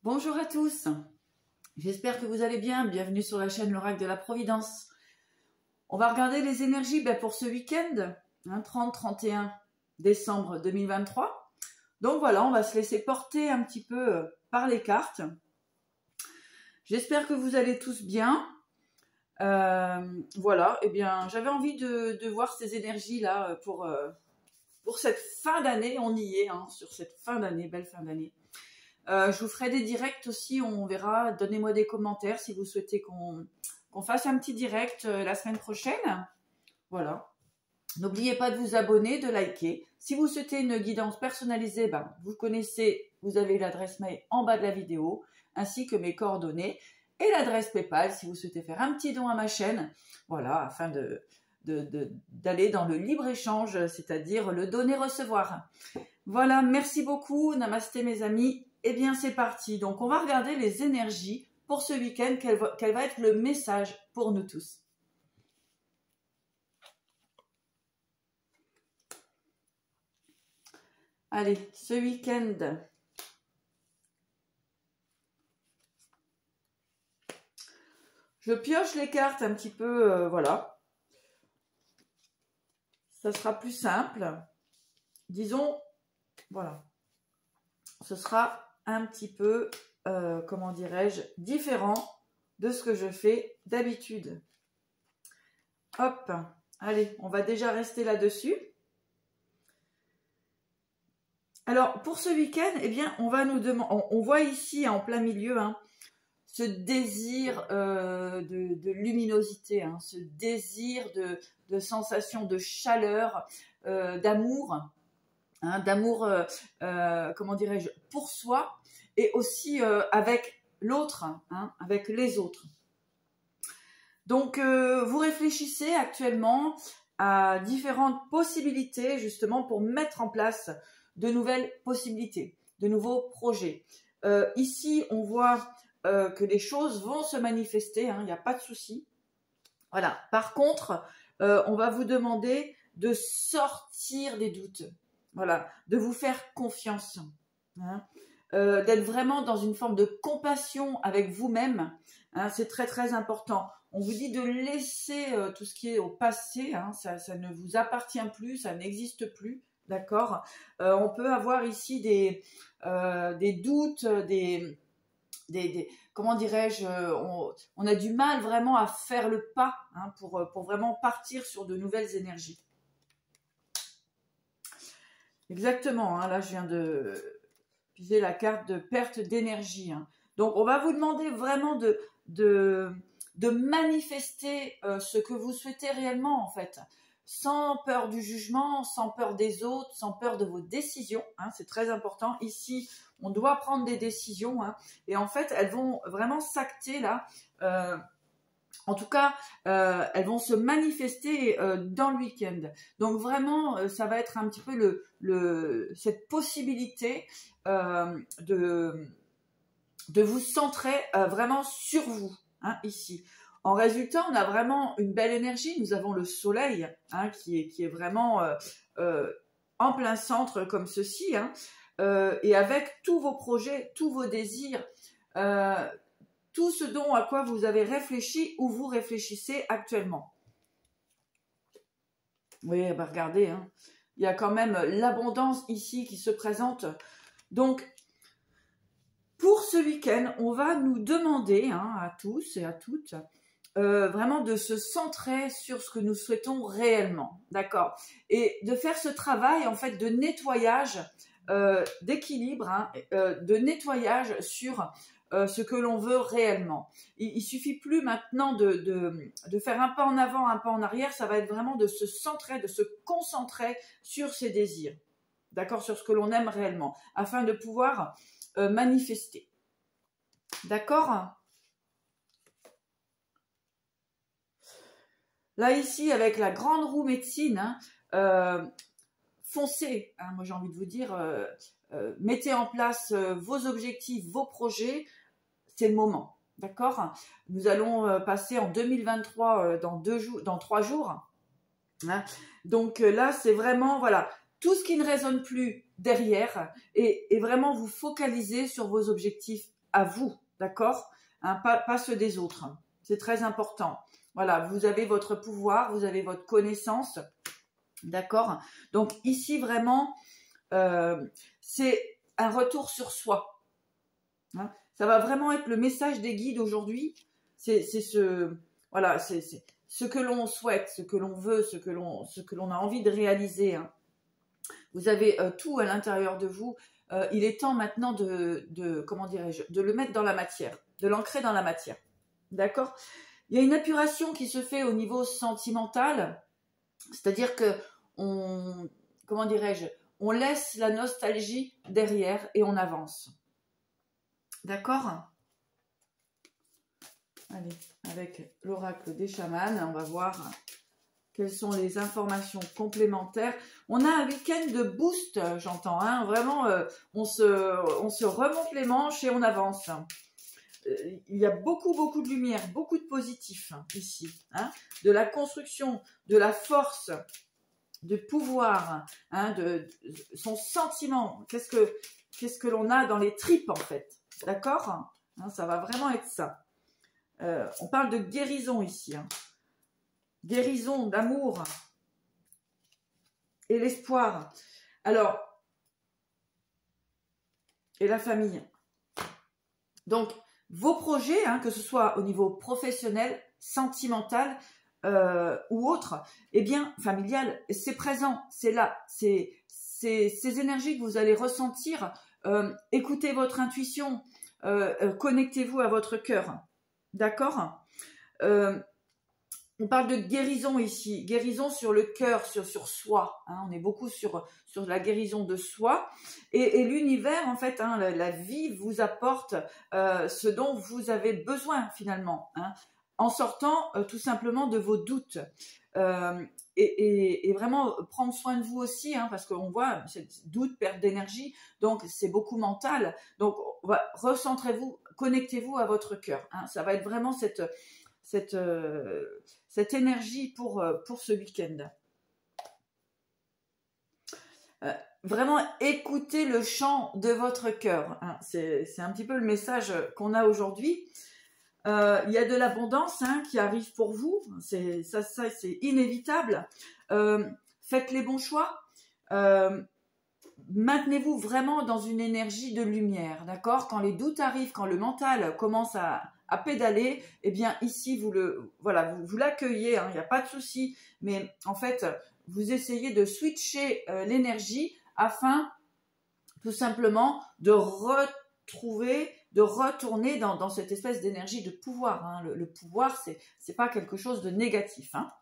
Bonjour à tous, j'espère que vous allez bien, bienvenue sur la chaîne L'Oracle de la Providence. On va regarder les énergies pour ce week-end, 30-31 décembre 2023. Donc voilà, on va se laisser porter un petit peu par les cartes. J'espère que vous allez tous bien. Voilà, et bien j'avais envie de voir ces énergies-là pour cette fin d'année. On y est, sur cette fin d'année, belle fin d'année. Je vous ferai des directs aussi, on verra. Donnez-moi des commentaires si vous souhaitez qu'on fasse un petit direct la semaine prochaine. Voilà. N'oubliez pas de vous abonner, de liker. Si vous souhaitez une guidance personnalisée, vous connaissez, vous avez l'adresse mail en bas de la vidéo, ainsi que mes coordonnées et l'adresse PayPal si vous souhaitez faire un petit don à ma chaîne. Voilà, afin d'aller dans le libre-échange, c'est-à-dire le donner-recevoir. Voilà, merci beaucoup. Namasté mes amis. Eh bien, c'est parti. Donc, on va regarder les énergies pour ce week-end. Quel va être le message pour nous tous? Allez, ce week-end. Je pioche les cartes un petit peu, voilà. Ça sera plus simple. Disons, voilà. Ce sera un petit peu, comment dirais-je, différent de ce que je fais d'habitude. Hop, allez, on va déjà rester là-dessus. Alors, pour ce week-end, eh bien, on va nous demander, on voit ici en plein milieu, ce désir de luminosité, ce désir de sensation de chaleur, d'amour. D'amour, comment dirais-je, pour soi et aussi avec l'autre, avec les autres. Donc, vous réfléchissez actuellement à différentes possibilités justement pour mettre en place de nouvelles possibilités, de nouveaux projets. Ici, on voit que les choses vont se manifester, il n'y a pas de souci. Voilà. Par contre, on va vous demander de sortir des doutes. Voilà, de vous faire confiance, d'être vraiment dans une forme de compassion avec vous-même, c'est très très important. On vous dit de laisser tout ce qui est au passé, ça ne vous appartient plus, ça n'existe plus, d'accord. On peut avoir ici des doutes, comment dirais-je, on a du mal vraiment à faire le pas pour vraiment partir sur de nouvelles énergies. Exactement, là je viens de piger la carte de perte d'énergie. Donc on va vous demander vraiment de manifester ce que vous souhaitez réellement en fait, sans peur du jugement, sans peur des autres, sans peur de vos décisions, c'est très important. Ici, on doit prendre des décisions et en fait elles vont vraiment s'acter là. En tout cas, elles vont se manifester dans le week-end. Donc vraiment, ça va être un petit peu cette possibilité de vous centrer vraiment sur vous, ici. En résultat, on a vraiment une belle énergie. Nous avons le soleil qui est vraiment en plein centre comme ceci. Et avec tous vos projets, tous vos désirs, tout ce à quoi vous avez réfléchi ou vous réfléchissez actuellement. Oui, regardez, il y a quand même l'abondance ici qui se présente. Donc, pour ce week-end, on va nous demander à tous et à toutes vraiment de se centrer sur ce que nous souhaitons réellement, d'accord? Et de faire ce travail en fait de nettoyage, d'équilibre, de nettoyage sur ce que l'on veut réellement. Il suffit plus maintenant de faire un pas en avant, un pas en arrière, ça va être vraiment de se centrer, de se concentrer sur ses désirs, d'accord, sur ce que l'on aime réellement, afin de pouvoir manifester. D'accord? Là ici, avec la grande roue médecine, foncez, moi j'ai envie de vous dire, mettez en place vos objectifs, vos projets, c'est le moment, d'accord? Nous allons passer en 2023 dans 3 jours. Donc là, c'est vraiment, voilà, tout ce qui ne résonne plus derrière et vraiment vous focaliser sur vos objectifs à vous, d'accord, hein, pas ceux des autres. C'est très important. Voilà, vous avez votre pouvoir, vous avez votre connaissance, d'accord. Donc ici vraiment, c'est un retour sur soi. Hein. Ça va vraiment être le message des guides aujourd'hui. C'est voilà, c'est ce que l'on souhaite, ce que l'on veut, ce que l'on a envie de réaliser. Hein. Vous avez tout à l'intérieur de vous. Il est temps maintenant comment dirais-je, de le mettre dans la matière, de l'ancrer dans la matière. D'accord ? Il y a une épuration qui se fait au niveau sentimental, c'est-à-dire que comment dirais-je, on laisse la nostalgie derrière et on avance. D'accord ? Allez, avec l'oracle des chamans, on va voir quelles sont les informations complémentaires. On a un week-end de boost, j'entends. Hein, vraiment, on se remonte les manches et on avance. Il y a beaucoup de lumière, beaucoup de positif ici. Hein, de la construction, de la force, de pouvoir, hein, de son sentiment. Qu'est-ce que l'on a dans les tripes en fait. D'accord, hein, ça va vraiment être ça. On parle de guérison ici. Hein. Guérison, d'amour et l'espoir. Alors, et la famille. Donc, vos projets, hein, que ce soit au niveau professionnel, sentimental ou autre, eh bien, familial, c'est présent, c'est là. C'est ces énergies que vous allez ressentir. Écoutez votre intuition, connectez-vous à votre cœur. D'accord ? On parle de guérison ici, guérison sur le cœur, sur soi. Hein, on est beaucoup sur la guérison de soi. Et l'univers, en fait, hein, la vie vous apporte ce dont vous avez besoin finalement, hein, en sortant tout simplement de vos doutes. Et vraiment prendre soin de vous aussi, hein, parce qu'on voit doute, perte d'énergie, donc c'est beaucoup mental. Donc recentrez-vous, connectez-vous à votre cœur. Hein, ça va être vraiment cette énergie pour ce week-end. Vraiment écoutez le chant de votre cœur. Hein. C'est un petit peu le message qu'on a aujourd'hui. Il y a de l'abondance, hein, qui arrive pour vous. C'est inévitable. Faites les bons choix. Maintenez-vous vraiment dans une énergie de lumière, d'accord ? Quand les doutes arrivent, quand le mental commence à pédaler, eh bien ici vous l'accueillez, hein, il n'y a pas de souci, mais en fait vous essayez de switcher l'énergie afin tout simplement de retourner dans cette espèce d'énergie de pouvoir. Hein. Le pouvoir, c'est pas quelque chose de négatif. Hein.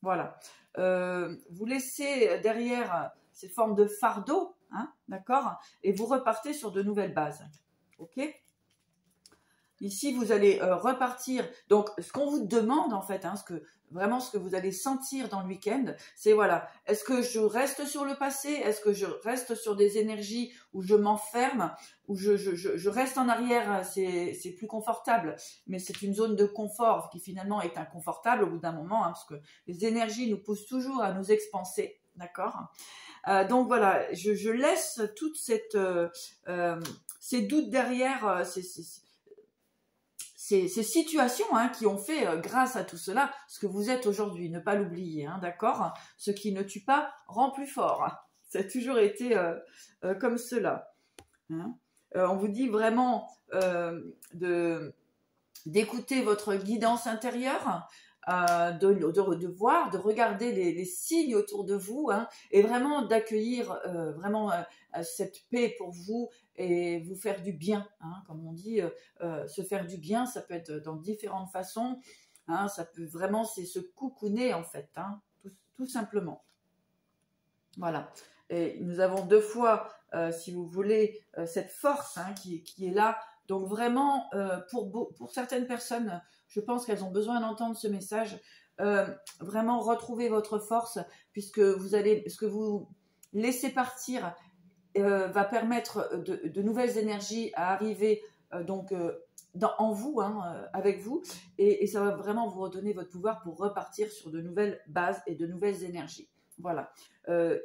Voilà. Vous laissez derrière ces formes de fardeau, hein, d'accord, et vous repartez sur de nouvelles bases. Ok ? Ici, vous allez repartir. Donc, ce qu'on vous demande, en fait, hein, ce que vous allez sentir dans le week-end, c'est voilà, est-ce que je reste sur le passé? Est-ce que je reste sur des énergies où je m'enferme, où je reste en arrière? C'est plus confortable, mais c'est une zone de confort qui finalement est inconfortable au bout d'un moment, hein, parce que les énergies nous poussent toujours à nous expanser, d'accord? Donc voilà, je laisse toute ces doutes derrière, ces situations, hein, qui ont fait, grâce à tout cela, ce que vous êtes aujourd'hui. Ne pas l'oublier, hein, d'accord ? Ce qui ne tue pas rend plus fort. Ça a toujours été comme cela. Hein. On vous dit vraiment d'écouter votre guidance intérieure, de voir, de regarder les signes autour de vous, hein, et vraiment d'accueillir vraiment cette paix pour vous et vous faire du bien, hein, comme on dit, se faire du bien, ça peut être dans différentes façons, hein, ça peut vraiment, c'est se cocooner en fait, hein, tout simplement. Voilà. Et nous avons 2 fois, si vous voulez, cette force, hein, qui est là. Donc vraiment, pour certaines personnes, je pense qu'elles ont besoin d'entendre ce message. Vraiment retrouver votre force, puisque ce que vous laissez partir va permettre de nouvelles énergies à arriver en vous, hein, avec vous, et ça va vraiment vous redonner votre pouvoir pour repartir sur de nouvelles bases et de nouvelles énergies. Voilà.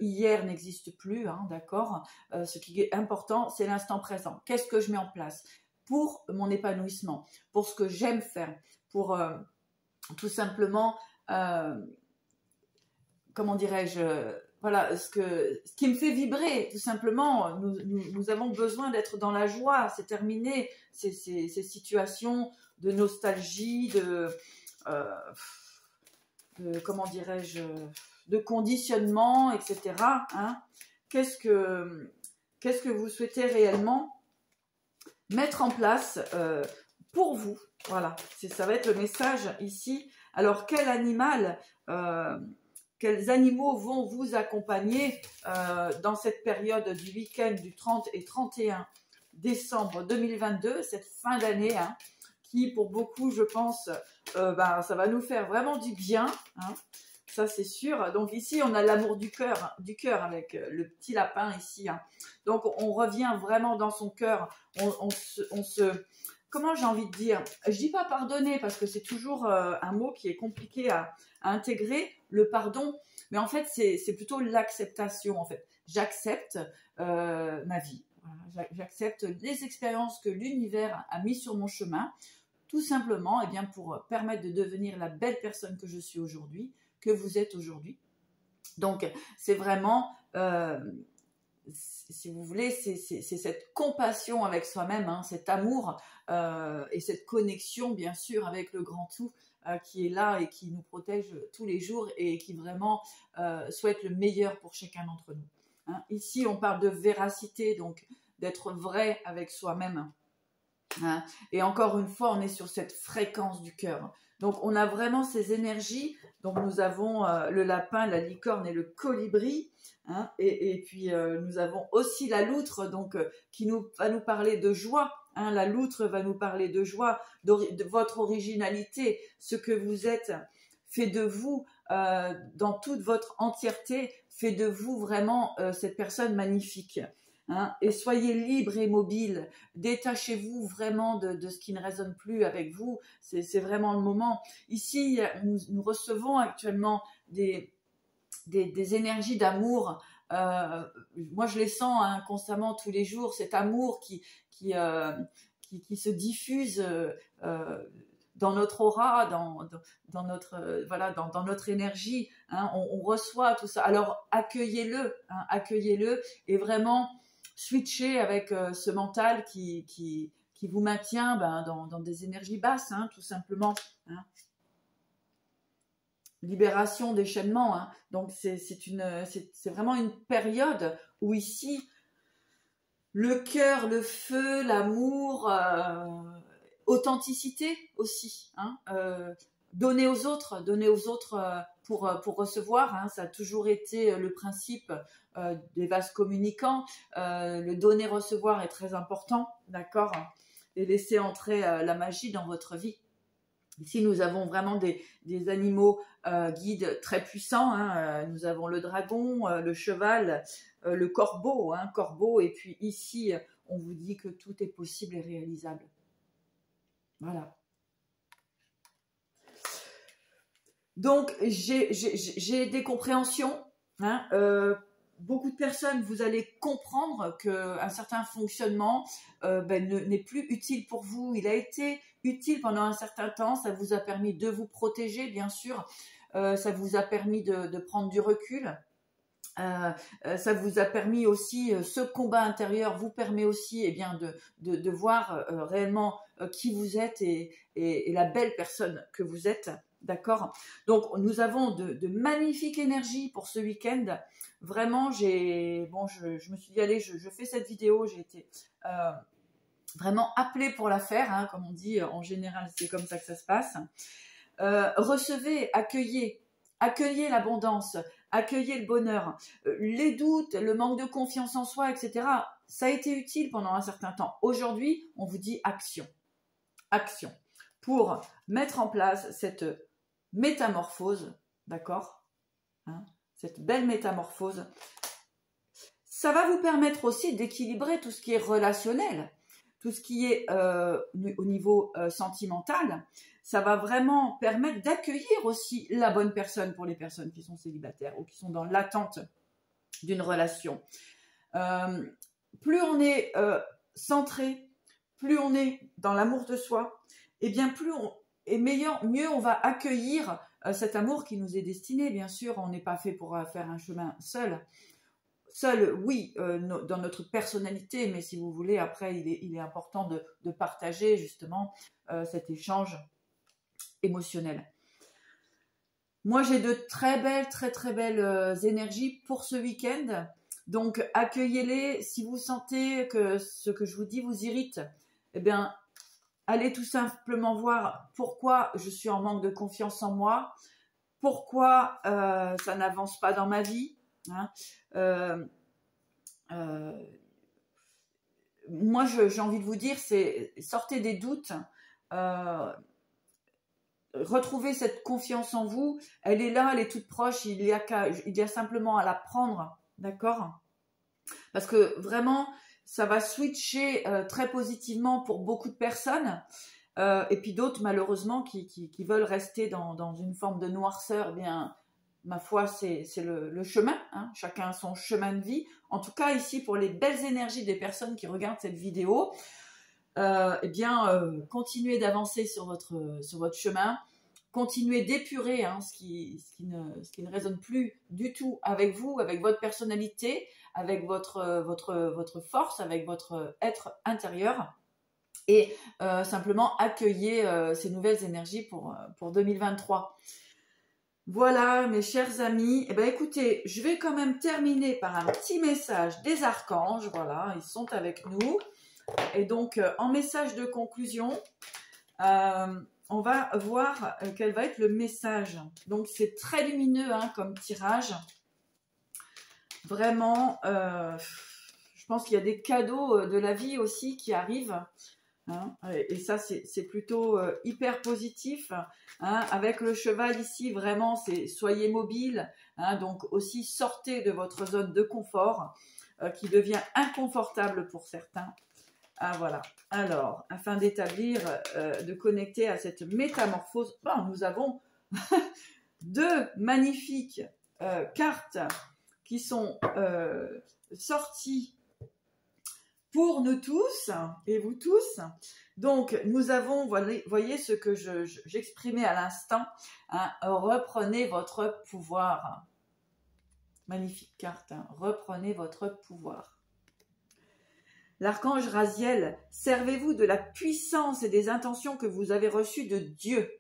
Hier n'existe plus, hein, d'accord. Ce qui est important, c'est l'instant présent. Qu'est-ce que je mets en place ? pour mon épanouissement, pour ce que j'aime faire, pour tout simplement, comment dirais-je, voilà, ce qui me fait vibrer, tout simplement. Nous avons besoin d'être dans la joie, c'est terminé, ces situations de nostalgie, comment dirais-je, de conditionnement, etc. Hein. Qu'est-ce que vous souhaitez réellement mettre en place pour vous? Voilà, ça va être le message ici. Alors, quel animal, quels animaux vont vous accompagner dans cette période du week-end du 30 et 31 décembre 2022, cette fin d'année, hein, qui pour beaucoup, je pense, ça va nous faire vraiment du bien, hein, ça c'est sûr. Donc ici, on a l'amour du cœur avec le petit lapin ici, hein. Donc on revient vraiment dans son cœur, on se comment j'ai envie de dire, je dis pas pardonner parce que c'est toujours un mot qui est compliqué à intégrer, le pardon, mais en fait c'est plutôt l'acceptation. En fait, j'accepte ma vie, voilà, j'accepte les expériences que l'univers a mis sur mon chemin, tout simplement, et bien pour permettre de devenir la belle personne que je suis aujourd'hui, que vous êtes aujourd'hui. Donc c'est vraiment si vous voulez, c'est cette compassion avec soi-même, hein, cet amour et cette connexion, bien sûr, avec le grand tout qui est là et qui nous protège tous les jours et qui vraiment souhaite le meilleur pour chacun d'entre nous. Hein. Ici, on parle de véracité, donc d'être vrai avec soi-même. Hein. Et encore une fois, on est sur cette fréquence du cœur. Donc, on a vraiment ces énergies. Donc, nous avons le lapin, la licorne et le colibri. Hein, et puis, nous avons aussi la loutre, donc qui va nous parler de joie. Hein, la loutre va nous parler de joie, de votre originalité, ce que vous êtes, fait de vous, dans toute votre entièreté, fait de vous vraiment cette personne magnifique. Hein, et soyez libre et mobile, détachez-vous vraiment de ce qui ne résonne plus avec vous, c'est vraiment le moment. Ici, nous recevons actuellement des énergies d'amour, moi je les sens hein, constamment tous les jours, cet amour qui se diffuse dans notre aura, dans notre voilà, dans notre énergie, hein, on reçoit tout ça. Alors accueillez-le, hein, accueillez-le et vraiment switcher avec ce mental qui vous maintient dans des énergies basses, hein, tout simplement. Hein. Libération, déchaînement. Hein. Donc c'est vraiment une période où ici, le cœur, le feu, l'amour, authenticité aussi. Hein, donner aux autres pour recevoir. Hein, ça a toujours été le principe des vases communicants. Le donner-recevoir est très important, d'accord, et laisser entrer la magie dans votre vie. Ici, nous avons vraiment des animaux guides très puissants. Hein. Nous avons le dragon, le cheval, le corbeau, hein, corbeau. Et puis ici, on vous dit que tout est possible et réalisable. Voilà. Donc, j'ai des compréhensions. Hein, beaucoup de personnes, vous allez comprendre qu'un certain fonctionnement n'est plus utile pour vous. Il a été utile pendant un certain temps, ça vous a permis de vous protéger, bien sûr, ça vous a permis de prendre du recul, ça vous a permis aussi, ce combat intérieur vous permet aussi de voir réellement qui vous êtes et la belle personne que vous êtes. D'accord. Donc nous avons de magnifiques énergies pour ce week-end. Vraiment, je me suis dit allez, je fais cette vidéo. J'ai été vraiment appelée pour la faire, hein, comme on dit en général, c'est comme ça que ça se passe. Recevez, accueillez l'abondance, accueillez le bonheur, les doutes, le manque de confiance en soi, etc. Ça a été utile pendant un certain temps. Aujourd'hui, on vous dit action pour mettre en place cette métamorphose, d'accord, hein, cette belle métamorphose. Ça va vous permettre aussi d'équilibrer tout ce qui est relationnel, tout ce qui est au niveau sentimental. Ça va vraiment permettre d'accueillir aussi la bonne personne pour les personnes qui sont célibataires ou qui sont dans l'attente d'une relation. Plus on est centré, plus on est dans l'amour de soi, et bien mieux on va accueillir cet amour qui nous est destiné. Bien sûr, on n'est pas fait pour faire un chemin seul. Seul, oui, dans notre personnalité, mais si vous voulez, après, il est important de partager justement cet échange émotionnel. Moi, j'ai de très belles énergies pour ce week-end. Donc, accueillez-les. Si vous sentez que ce que je vous dis vous irrite, eh bien, allez tout simplement voir pourquoi je suis en manque de confiance en moi, pourquoi ça n'avance pas dans ma vie. Hein. Moi, j'ai envie de vous dire, c'est sortez des doutes. Retrouvez cette confiance en vous, elle est là, elle est toute proche, il y a simplement à la prendre, d'accord? Parce que vraiment, ça va switcher très positivement pour beaucoup de personnes, et puis d'autres malheureusement qui veulent rester dans une forme de noirceur. Eh bien, ma foi, c'est le chemin, hein, chacun a son chemin de vie. En tout cas, ici, pour les belles énergies des personnes qui regardent cette vidéo, eh bien, continuez d'avancer sur votre chemin, continuez d'épurer ce qui ne résonne plus du tout avec vous, avec votre personnalité, avec votre force, avec votre être intérieur, et simplement accueillez ces nouvelles énergies pour 2023. Voilà, mes chers amis. Eh bien, écoutez, je vais quand même terminer par un petit message des archanges. Voilà, ils sont avec nous. Et donc, en message de conclusion, on va voir quel va être le message. Donc, c'est très lumineux comme tirage. Vraiment, je pense qu'il y a des cadeaux de la vie aussi qui arrivent. Hein, et ça, c'est plutôt hyper positif. Hein, avec le cheval ici, vraiment, c'est soyez mobile. Hein, donc, aussi, sortez de votre zone de confort qui devient inconfortable pour certains. Ah voilà. Alors, afin d'établir, de connecter à cette métamorphose, nous avons deux magnifiques cartes qui sont sorties pour nous tous et vous tous. Donc, nous avons, voyez ce que j'exprimais à l'instant, hein, reprenez votre pouvoir. Magnifique carte, hein, reprenez votre pouvoir. L'archange Raziel, servez-vous de la puissance et des intentions que vous avez reçues de Dieu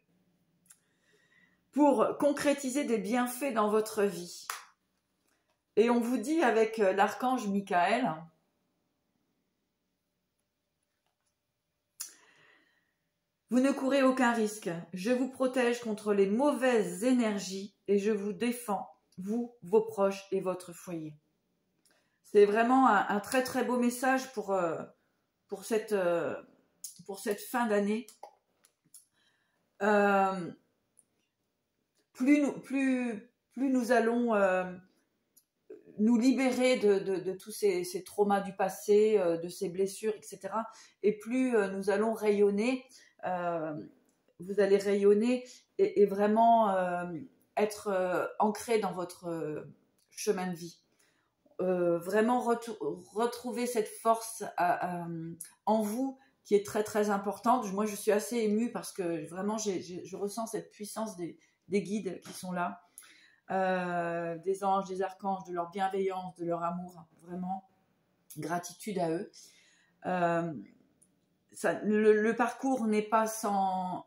pour concrétiser des bienfaits dans votre vie. Et on vous dit avec l'archange Michael, vous ne courez aucun risque. Je vous protège contre les mauvaises énergies et je vous défends, vous, vos proches et votre foyer. C'est vraiment un très très beau message pour cette fin d'année. Plus nous allons nous libérer de tous ces traumas du passé, de ces blessures, etc. Et plus nous allons rayonner, vous allez rayonner et vraiment être ancré dans votre chemin de vie. Vraiment retrouver cette force en vous qui est très très importante. Moi, je suis assez émue parce que vraiment, je ressens cette puissance des guides qui sont là, des anges, des archanges, de leur bienveillance, de leur amour. Vraiment, gratitude à eux. Le parcours n'est pas sans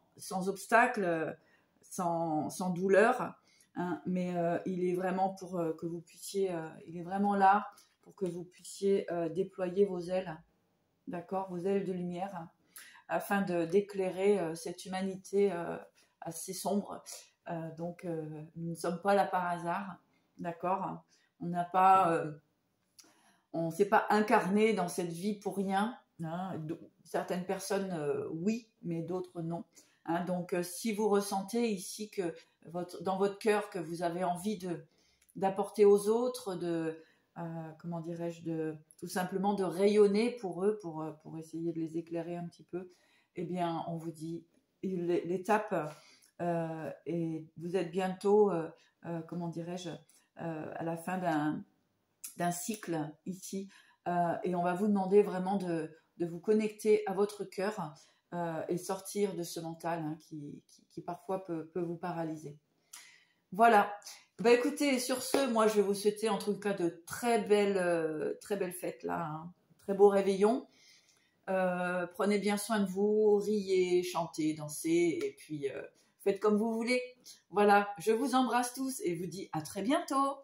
obstacle, sans douleur. Hein, mais il est vraiment pour que vous puissiez, il est vraiment là pour que vous puissiez déployer vos ailes, d'accord, vos ailes de lumière, afin d'éclairer cette humanité assez sombre. Donc, nous ne sommes pas là par hasard, d'accord. On n'a pas, on s'est pas incarné dans cette vie pour rien. Hein. Certaines personnes, oui, mais d'autres non. Hein, donc, si vous ressentez ici que dans votre cœur que vous avez envie d'apporter aux autres, comment dirais-je, tout simplement de rayonner pour eux, pour essayer de les éclairer un petit peu, eh bien, on vous dit l'étape et vous êtes bientôt, comment dirais-je, à la fin d'un cycle ici, et on va vous demander vraiment de vous connecter à votre cœur et sortir de ce mental hein, qui parfois peut vous paralyser. Voilà. Bah écoutez, sur ce, moi je vais vous souhaiter en tout cas de très belles fêtes là, hein. Très beau réveillon. Prenez bien soin de vous, riez, chantez, dansez et puis faites comme vous voulez. Voilà, je vous embrasse tous et vous dis à très bientôt.